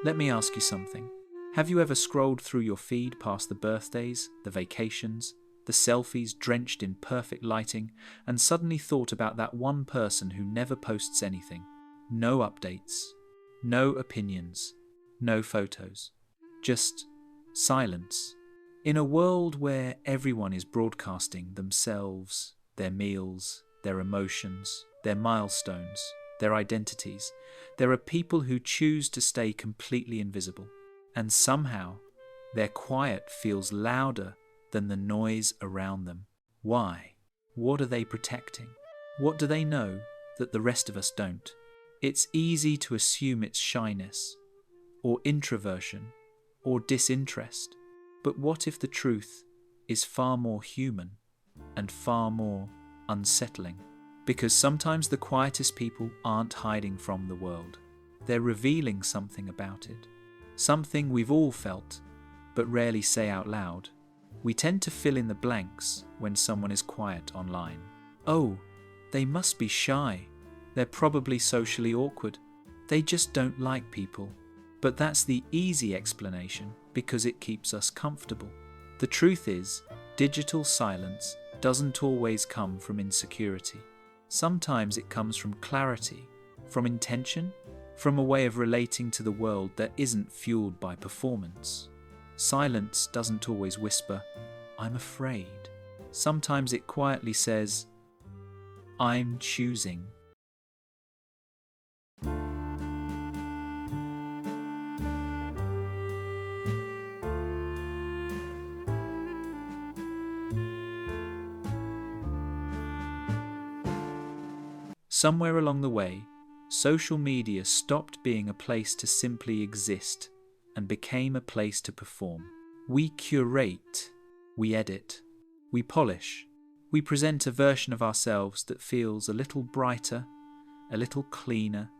Let me ask you something. Have you ever scrolled through your feed past the birthdays, the vacations, the selfies drenched in perfect lighting, and suddenly thought about that one person who never posts anything? No updates, no opinions, no photos, just silence. In a world where everyone is broadcasting themselves, their meals, their emotions, their milestones, their identities, there are people who choose to stay completely invisible. And somehow, their quiet feels louder than the noise around them. Why? What are they protecting? What do they know that the rest of us don't? It's easy to assume it's shyness, or introversion, or disinterest. But what if the truth is far more human and far more unsettling? Because sometimes the quietest people aren't hiding from the world. They're revealing something about it. Something we've all felt, but rarely say out loud. We tend to fill in the blanks when someone is quiet online. Oh, they must be shy. They're probably socially awkward. They just don't like people. But that's the easy explanation because it keeps us comfortable. The truth is, digital silence doesn't always come from insecurity. Sometimes it comes from clarity, from intention, from a way of relating to the world that isn't fueled by performance. Silence doesn't always whisper, "I'm afraid." Sometimes it quietly says, "I'm choosing." Somewhere along the way, social media stopped being a place to simply exist and became a place to perform. We curate, we edit, we polish, we present a version of ourselves that feels a little brighter, a little cleaner,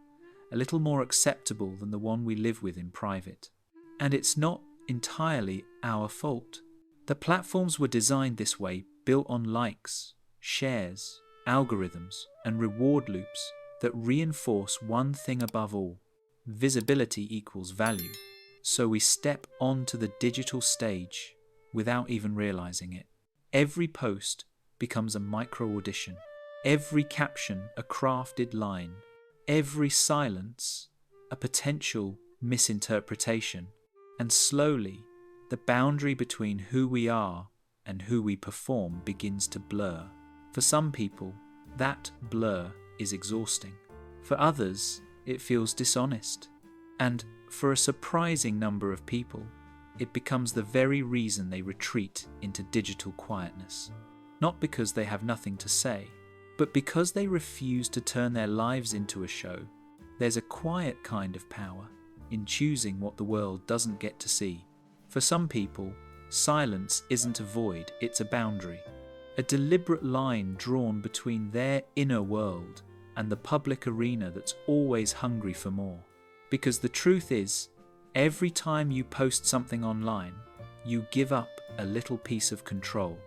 a little more acceptable than the one we live with in private. And it's not entirely our fault. The platforms were designed this way, built on likes, shares, algorithms, and reward loops that reinforce one thing above all: visibility equals value. So we step onto the digital stage without even realizing it. Every post becomes a micro audition, every caption a crafted line, every silence a potential misinterpretation, and slowly the boundary between who we are and who we perform begins to blur. For some people, that blur is exhausting. For others, it feels dishonest. And for a surprising number of people, it becomes the very reason they retreat into digital quietness. Not because they have nothing to say, but because they refuse to turn their lives into a show. There's a quiet kind of power in choosing what the world doesn't get to see. For some people, silence isn't a void, it's a boundary. A deliberate line drawn between their inner world and the public arena that's always hungry for more. Because the truth is, every time you post something online, you give up a little piece of control.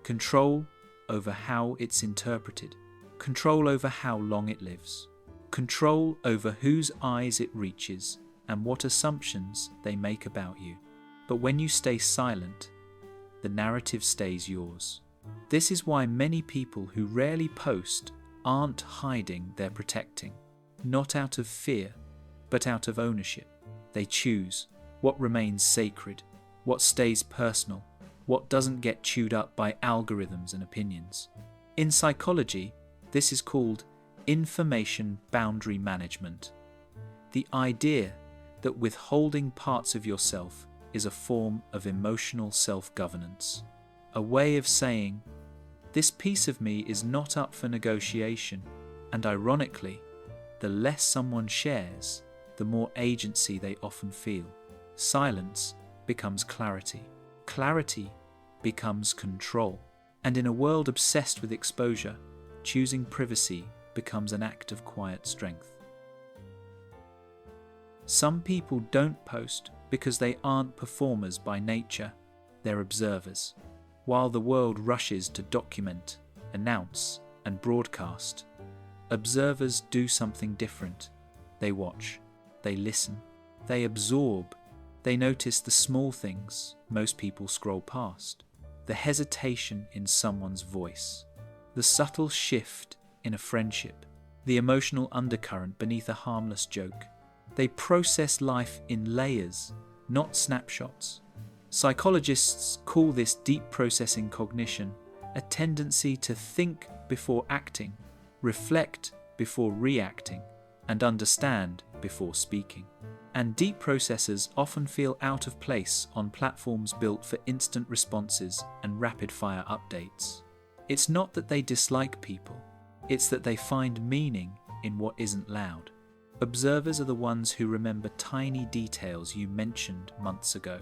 Control over how it's interpreted. Control over how long it lives. Control over whose eyes it reaches and what assumptions they make about you. But when you stay silent, the narrative stays yours. This is why many people who rarely post aren't hiding, they're protecting. Not out of fear, but out of ownership. They choose what remains sacred, what stays personal, what doesn't get chewed up by algorithms and opinions. In psychology, this is called information boundary management. The idea that withholding parts of yourself is a form of emotional self-governance. A way of saying, this piece of me is not up for negotiation, and ironically, the less someone shares, the more agency they often feel. Silence becomes clarity. Clarity becomes control. And in a world obsessed with exposure, choosing privacy becomes an act of quiet strength. Some people don't post because they aren't performers by nature, they're observers. While the world rushes to document, announce, and broadcast, observers do something different. They watch, they listen, They absorb. They notice the small things most people scroll past. The hesitation in someone's voice, the subtle shift in a friendship, the emotional undercurrent beneath a harmless joke. They process life in layers, not snapshots. Psychologists call this deep processing cognition, a tendency to think before acting, reflect before reacting, and understand before speaking. And deep processors often feel out of place on platforms built for instant responses and rapid-fire updates. It's not that they dislike people, it's that they find meaning in what isn't loud. Observers are the ones who remember tiny details you mentioned months ago.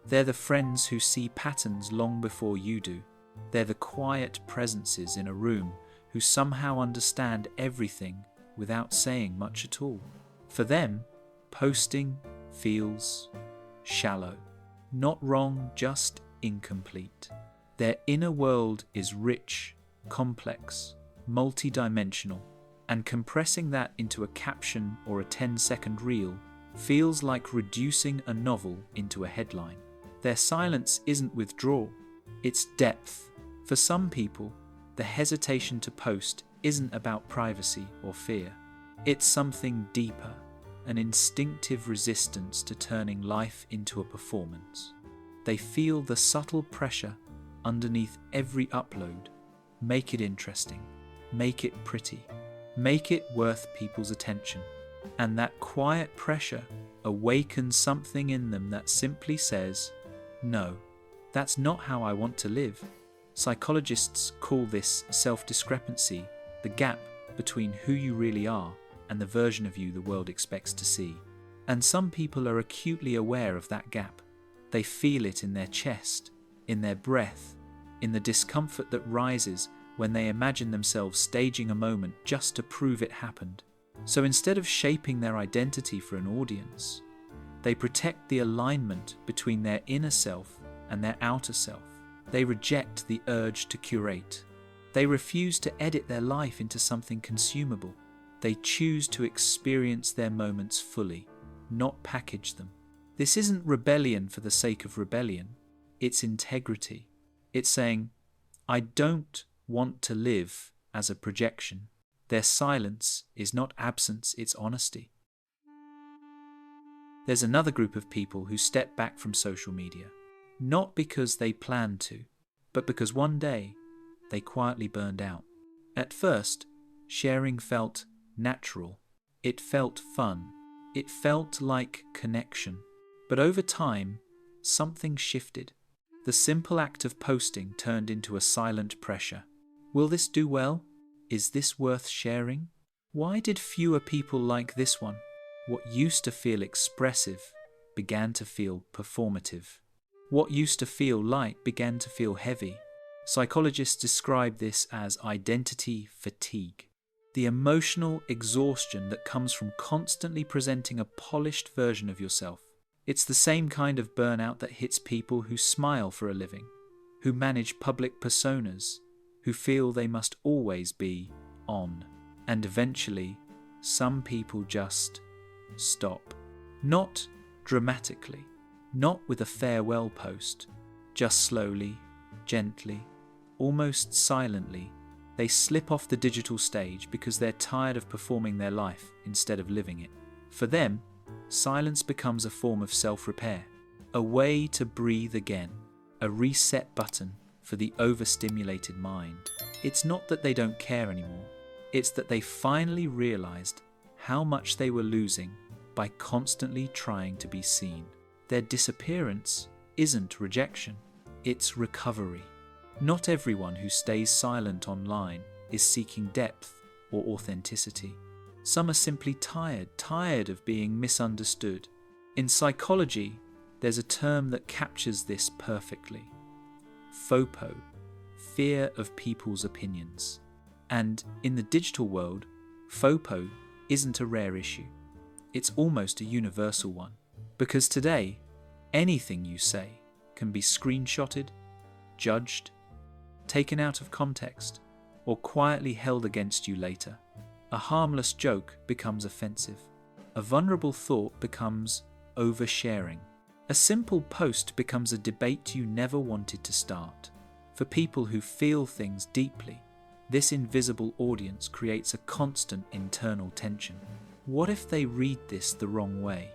They're the friends who see patterns long before you do. They're the quiet presences in a room who somehow understand everything without saying much at all. For them, posting feels shallow. Not wrong, just incomplete. Their inner world is rich, complex, multi-dimensional, and compressing that into a caption or a 10-second reel feels like reducing a novel into a headline. Their silence isn't withdrawal, it's depth. For some people, the hesitation to post isn't about privacy or fear. It's something deeper, an instinctive resistance to turning life into a performance. They feel the subtle pressure underneath every upload. Make it interesting, make it pretty, make it worth people's attention. And that quiet pressure awakens something in them that simply says, no, that's not how I want to live. Psychologists call this self-discrepancy, the gap between who you really are and the version of you the world expects to see. And some people are acutely aware of that gap. They feel it in their chest, in their breath, in the discomfort that rises when they imagine themselves staging a moment just to prove it happened. So instead of shaping their identity for an audience, they protect the alignment between their inner self and their outer self. They reject the urge to curate. They refuse to edit their life into something consumable. They choose to experience their moments fully, not package them. This isn't rebellion for the sake of rebellion. It's integrity. It's saying, I don't want to live as a projection. Their silence is not absence, it's honesty. There's another group of people who step back from social media, not because they planned to, but because one day they quietly burned out. At first, sharing felt natural. It felt fun. It felt like connection. But over time, something shifted. The simple act of posting turned into a silent pressure. Will this do well? Is this worth sharing? Why did fewer people like this one? What used to feel expressive began to feel performative. What used to feel light began to feel heavy. Psychologists describe this as identity fatigue, the emotional exhaustion that comes from constantly presenting a polished version of yourself. It's the same kind of burnout that hits people who smile for a living, who manage public personas, who feel they must always be on. And eventually, some people just stop. Not dramatically, not with a farewell post, just slowly, gently, almost silently, they slip off the digital stage because they're tired of performing their life instead of living it. For them, silence becomes a form of self-repair, a way to breathe again, a reset button for the overstimulated mind. It's not that they don't care anymore, it's that they finally realized how much they were losing by constantly trying to be seen. Their disappearance isn't rejection, it's recovery. Not everyone who stays silent online is seeking depth or authenticity. Some are simply tired of being misunderstood. In psychology, there's a term that captures this perfectly. FOPO, fear of people's opinions. And in the digital world, FOPO isn't a rare issue. It's almost a universal one. Because today, anything you say can be screenshotted, judged, taken out of context, or quietly held against you later. A harmless joke becomes offensive. A vulnerable thought becomes oversharing. A simple post becomes a debate you never wanted to start. For people who feel things deeply, this invisible audience creates a constant internal tension. What if they read this the wrong way?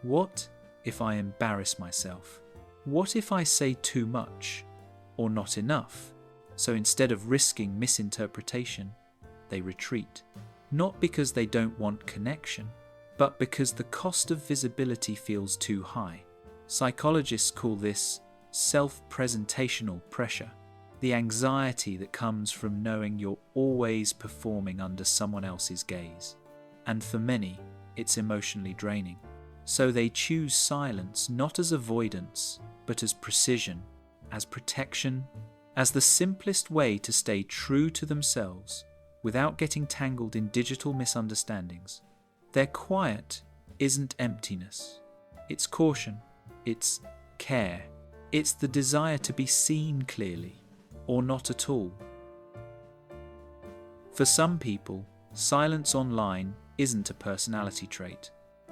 What if I embarrass myself? What if I say too much or not enough? So instead of risking misinterpretation, they retreat. Not because they don't want connection, but because the cost of visibility feels too high. Psychologists call this self-presentational pressure, the anxiety that comes from knowing you're always performing under someone else's gaze. And for many, it's emotionally draining. So they choose silence not as avoidance, but as precision, as protection, as the simplest way to stay true to themselves without getting tangled in digital misunderstandings. Their quiet isn't emptiness. It's caution. It's care. It's the desire to be seen clearly, or not at all. For some people, silence online isn't a personality trait.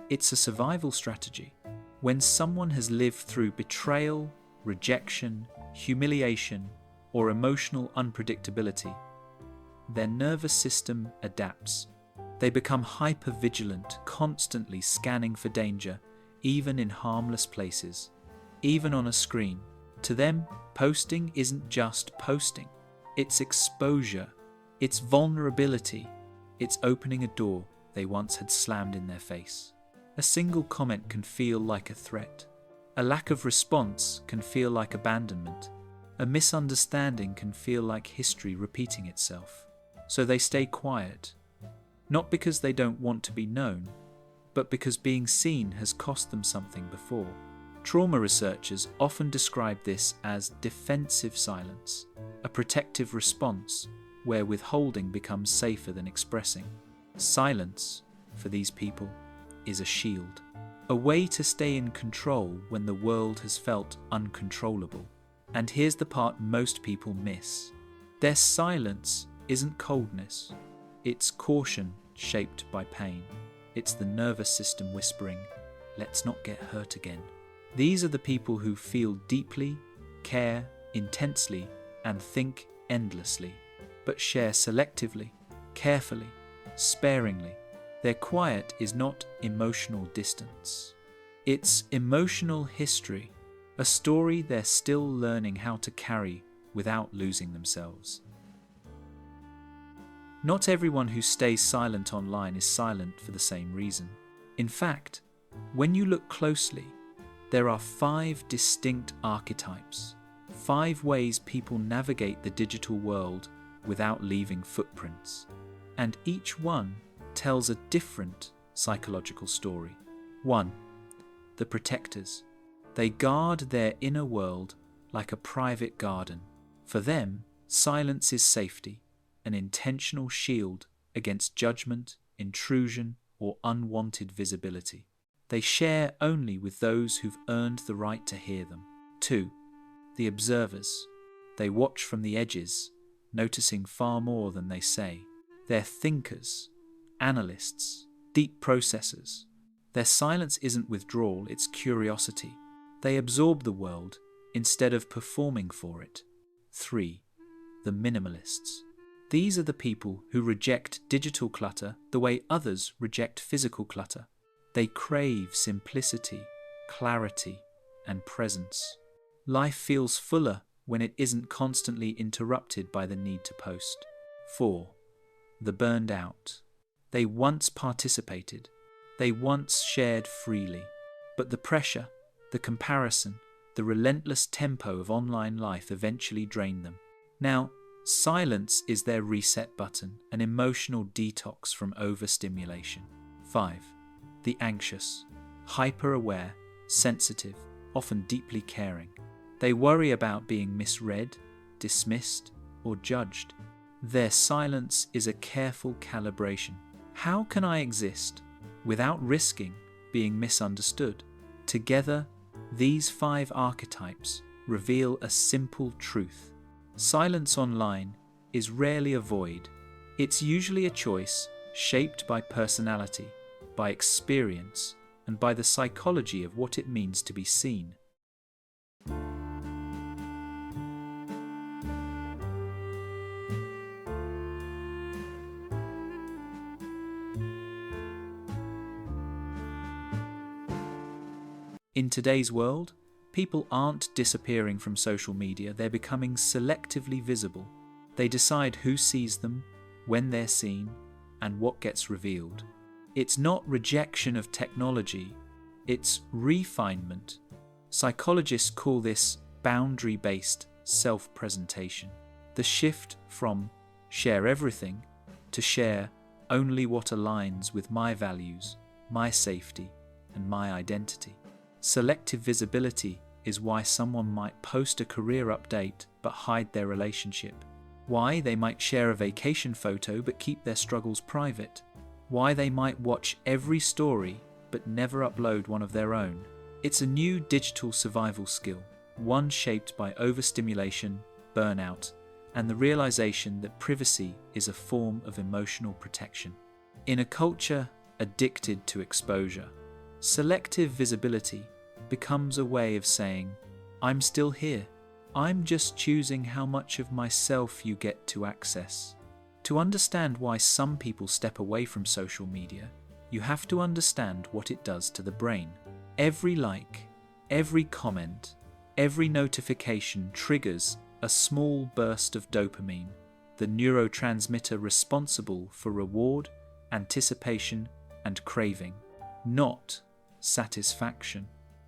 It's a survival strategy. When someone has lived through betrayal, rejection, humiliation, or emotional unpredictability, their nervous system adapts. They become hyper-vigilant, constantly scanning for danger, even in harmless places, even on a screen. To them, posting isn't just posting. It's exposure, it's vulnerability, it's opening a door they once had slammed in their face. A single comment can feel like a threat. A lack of response can feel like abandonment. A misunderstanding can feel like history repeating itself. So they stay quiet, not because they don't want to be known, but because being seen has cost them something before. Trauma researchers often describe this as defensive silence, a protective response where withholding becomes safer than expressing. Silence, for these people, is a shield, a way to stay in control when the world has felt uncontrollable. And here's the part most people miss. Their silence isn't coldness, it's caution shaped by pain. It's the nervous system whispering, "Let's not get hurt again." These are the people who feel deeply, care intensely, and think endlessly, but share selectively, carefully, sparingly. Their quiet is not emotional distance. It's emotional history, a story they're still learning how to carry without losing themselves. Not everyone who stays silent online is silent for the same reason. In fact, when you look closely, there are 5 distinct archetypes, 5 ways people navigate the digital world without leaving footprints. And each one tells a different psychological story. 1. The protectors. They guard their inner world like a private garden. For them, silence is safety, an intentional shield against judgment, intrusion, or unwanted visibility. They share only with those who've earned the right to hear them. 2. The observers. They watch from the edges, noticing far more than they say. They're thinkers, analysts, deep processors. Their silence isn't withdrawal, it's curiosity. They absorb the world instead of performing for it. 3. The minimalists. These are the people who reject digital clutter the way others reject physical clutter. They crave simplicity, clarity, and presence. Life feels fuller when it isn't constantly interrupted by the need to post. 4. The burned out. They once participated. They once shared freely. But the pressure, the comparison, the relentless tempo of online life eventually drained them. Now, silence is their reset button, an emotional detox from overstimulation. 5. The anxious, hyper-aware, sensitive, often deeply caring. They worry about being misread, dismissed, or judged. Their silence is a careful calibration. How can I exist without risking being misunderstood? Together, these 5 archetypes reveal a simple truth. Silence online is rarely a void. It's usually a choice shaped by personality, by experience, and by the psychology of what it means to be seen. In today's world, people aren't disappearing from social media, they're becoming selectively visible. They decide who sees them, when they're seen, and what gets revealed. It's not rejection of technology, it's refinement. Psychologists call this boundary-based self-presentation. The shift from share everything to share only what aligns with my values, my safety, and my identity. Selective visibility is why someone might post a career update but hide their relationship. Why they might share a vacation photo but keep their struggles private. Why they might watch every story but never upload one of their own. It's a new digital survival skill, one shaped by overstimulation, burnout, and the realization that privacy is a form of emotional protection. In a culture addicted to exposure, selective visibility becomes a way of saying, I'm still here. I'm just choosing how much of myself you get to access. To understand why some people step away from social media, you have to understand what it does to the brain. Every like, every comment, every notification triggers a small burst of dopamine, the neurotransmitter responsible for reward, anticipation, and craving, not satisfaction.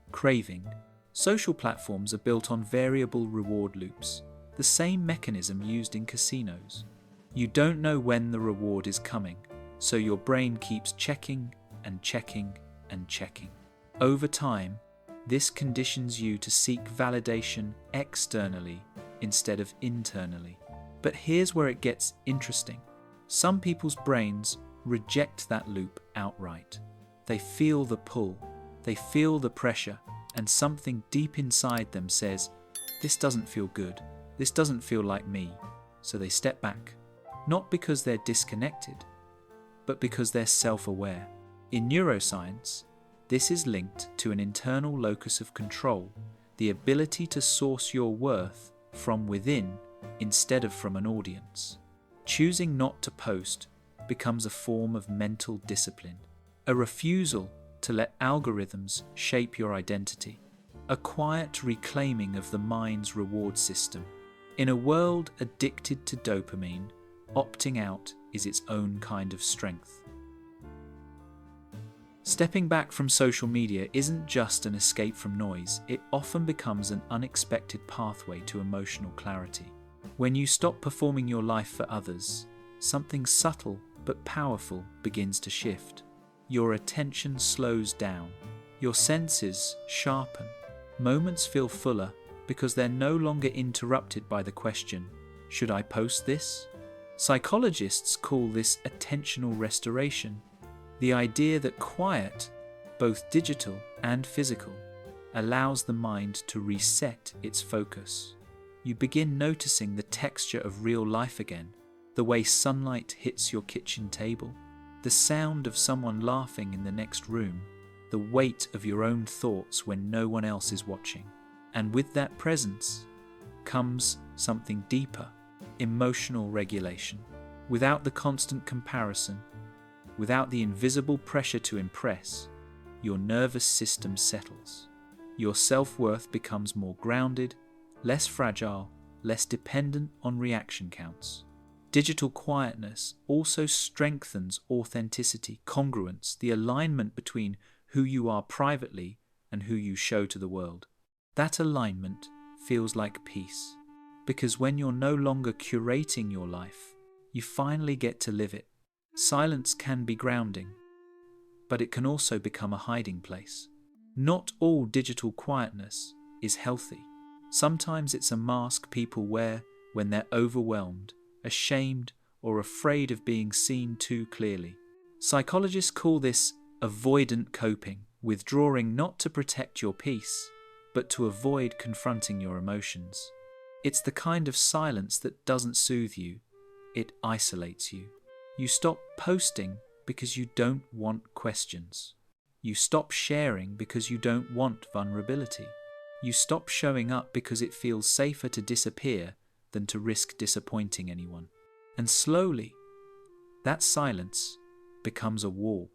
Craving. Social platforms are built on variable reward loops, the same mechanism used in casinos. You don't know when the reward is coming, so your brain keeps checking and checking and checking. Over time, this conditions you to seek validation externally instead of internally. But here's where it gets interesting. Some people's brains reject that loop outright. They feel the pull. They feel the pressure, and something deep inside them says, this doesn't feel good, this doesn't feel like me, so they step back. Not because they're disconnected, but because they're self-aware. In neuroscience, this is linked to an internal locus of control, the ability to source your worth from within instead of from an audience. Choosing not to post becomes a form of mental discipline, a refusal to let algorithms shape your identity, a quiet reclaiming of the mind's reward system. In a world addicted to dopamine, opting out is its own kind of strength. Stepping back from social media isn't just an escape from noise, it often becomes an unexpected pathway to emotional clarity. When you stop performing your life for others, something subtle but powerful begins to shift. Your attention slows down, your senses sharpen, moments feel fuller because they're no longer interrupted by the question, should I post this? Psychologists call this attentional restoration, the idea that quiet, both digital and physical, allows the mind to reset its focus. You begin noticing the texture of real life again, the way sunlight hits your kitchen table, the sound of someone laughing in the next room, the weight of your own thoughts when no one else is watching. And with that presence comes something deeper, emotional regulation. Without the constant comparison, without the invisible pressure to impress, your nervous system settles. Your self-worth becomes more grounded, less fragile, less dependent on reaction counts. Digital quietness also strengthens authenticity, congruence, the alignment between who you are privately and who you show to the world. That alignment feels like peace, because when you're no longer curating your life, you finally get to live it. Silence can be grounding, but it can also become a hiding place. Not all digital quietness is healthy. Sometimes it's a mask people wear when they're overwhelmed, ashamed, or afraid of being seen too clearly. Psychologists call this avoidant coping, withdrawing not to protect your peace, but to avoid confronting your emotions. It's the kind of silence that doesn't soothe you, it isolates you. You stop posting because you don't want questions. You stop sharing because you don't want vulnerability. You stop showing up because it feels safer to disappear than to risk disappointing anyone. And slowly, that silence becomes a wall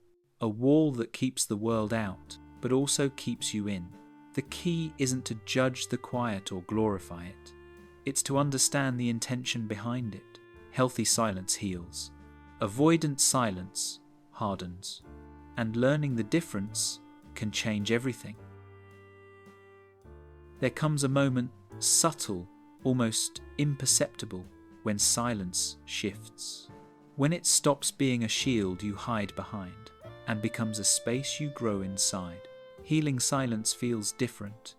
that keeps the world out, but also keeps you in. The key isn't to judge the quiet or glorify it. It's to understand the intention behind it. Healthy silence heals. Avoidant silence hardens. And learning the difference can change everything. There comes a moment, subtle, almost imperceptible, when silence shifts. When it stops being a shield you hide behind and becomes a space you grow inside. Healing silence feels different.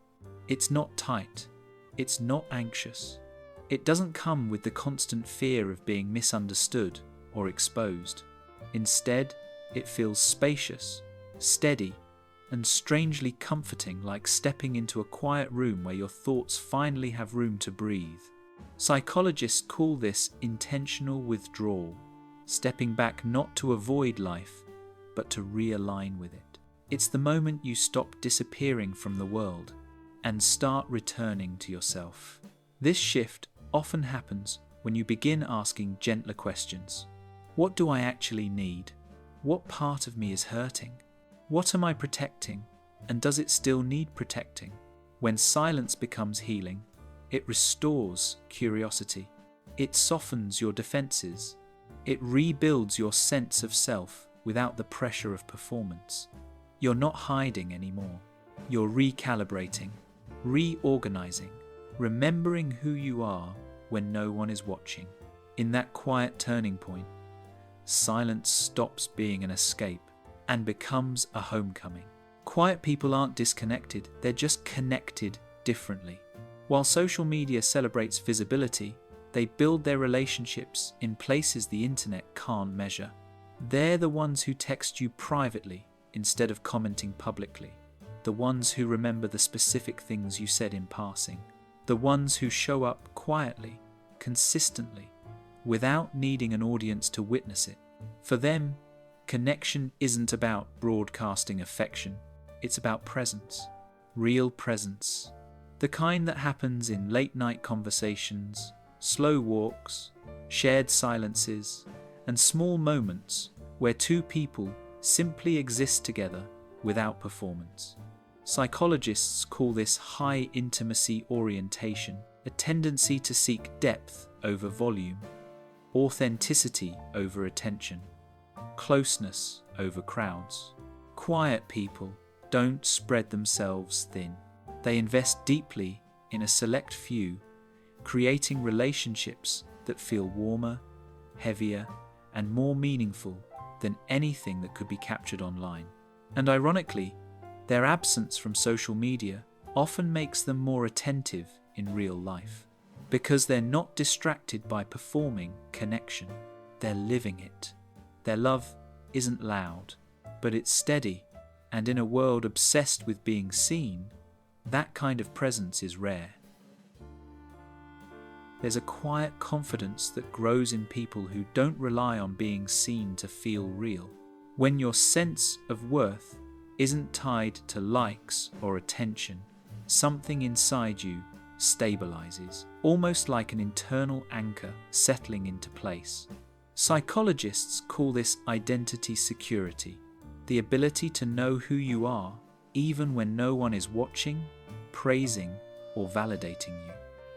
It's not tight. It's not anxious. It doesn't come with the constant fear of being misunderstood or exposed. Instead, it feels spacious, steady, and strangely comforting, like stepping into a quiet room where your thoughts finally have room to breathe. Psychologists call this intentional withdrawal, stepping back not to avoid life, but to realign with it. It's the moment you stop disappearing from the world and start returning to yourself. This shift often happens when you begin asking gentler questions. What do I actually need? What part of me is hurting? What am I protecting? And does it still need protecting? When silence becomes healing, it restores curiosity. It softens your defenses. It rebuilds your sense of self without the pressure of performance. You're not hiding anymore. You're recalibrating, reorganizing, remembering who you are when no one is watching. In that quiet turning point, silence stops being an escape and becomes a homecoming. Quiet people aren't disconnected, they're just connected differently. While social media celebrates visibility, they build their relationships in places the internet can't measure. They're the ones who text you privately instead of commenting publicly. The ones who remember the specific things you said in passing. The ones who show up quietly, consistently, without needing an audience to witness it. For them, connection isn't about broadcasting affection. It's about presence. Real presence. The kind that happens in late-night conversations, slow walks, shared silences, and small moments where two people simply exist together without performance. Psychologists call this high intimacy orientation, a tendency to seek depth over volume, authenticity over attention, closeness over crowds. Quiet people don't spread themselves thin. They invest deeply in a select few, creating relationships that feel warmer, heavier, and more meaningful than anything that could be captured online. And ironically, their absence from social media often makes them more attentive in real life, because they're not distracted by performing connection. They're living it. Their love isn't loud, but it's steady, and in a world obsessed with being seen, that kind of presence is rare. There's a quiet confidence that grows in people who don't rely on being seen to feel real. When your sense of worth isn't tied to likes or attention, something inside you stabilizes, almost like an internal anchor settling into place. Psychologists call this identity security, the ability to know who you are even when no one is watching, praising, or validating you.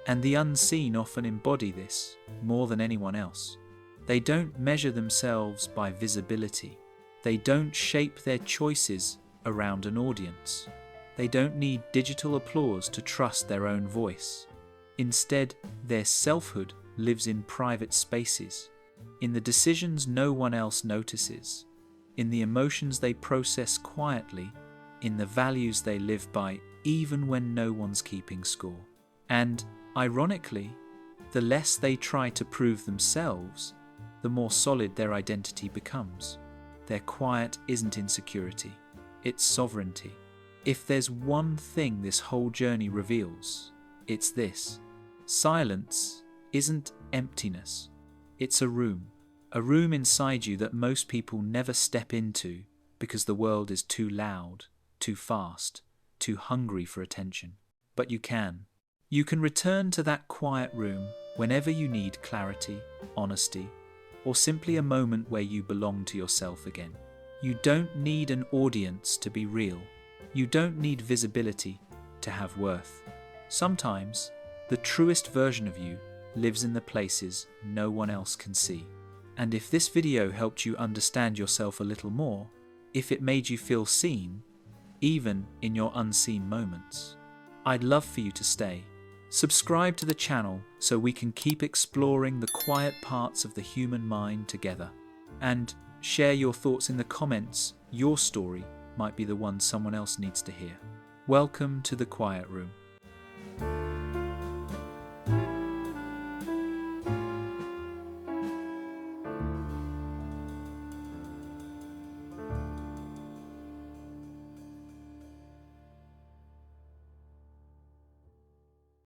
And the unseen often embody this more than anyone else. They don't measure themselves by visibility. They don't shape their choices around an audience. They don't need digital applause to trust their own voice. Instead, their selfhood lives in private spaces, in the decisions no one else notices, in the emotions they process quietly, in the values they live by even when no one's keeping score. And, ironically, the less they try to prove themselves, the more solid their identity becomes. Their quiet isn't insecurity, it's sovereignty. If there's one thing this whole journey reveals, it's this. Silence isn't emptiness, it's a room inside you that most people never step into because the world is too loud, too fast, too hungry for attention. But you can. You can return to that quiet room whenever you need clarity, honesty, or simply a moment where you belong to yourself again. You don't need an audience to be real. You don't need visibility to have worth. Sometimes, the truest version of you lives in the places no one else can see. And if this video helped you understand yourself a little more, if it made you feel seen, even in your unseen moments, I'd love for you to stay. Subscribe to the channel so we can keep exploring the quiet parts of the human mind together. And share your thoughts in the comments. Your story might be the one someone else needs to hear. Welcome to the Quiet Room.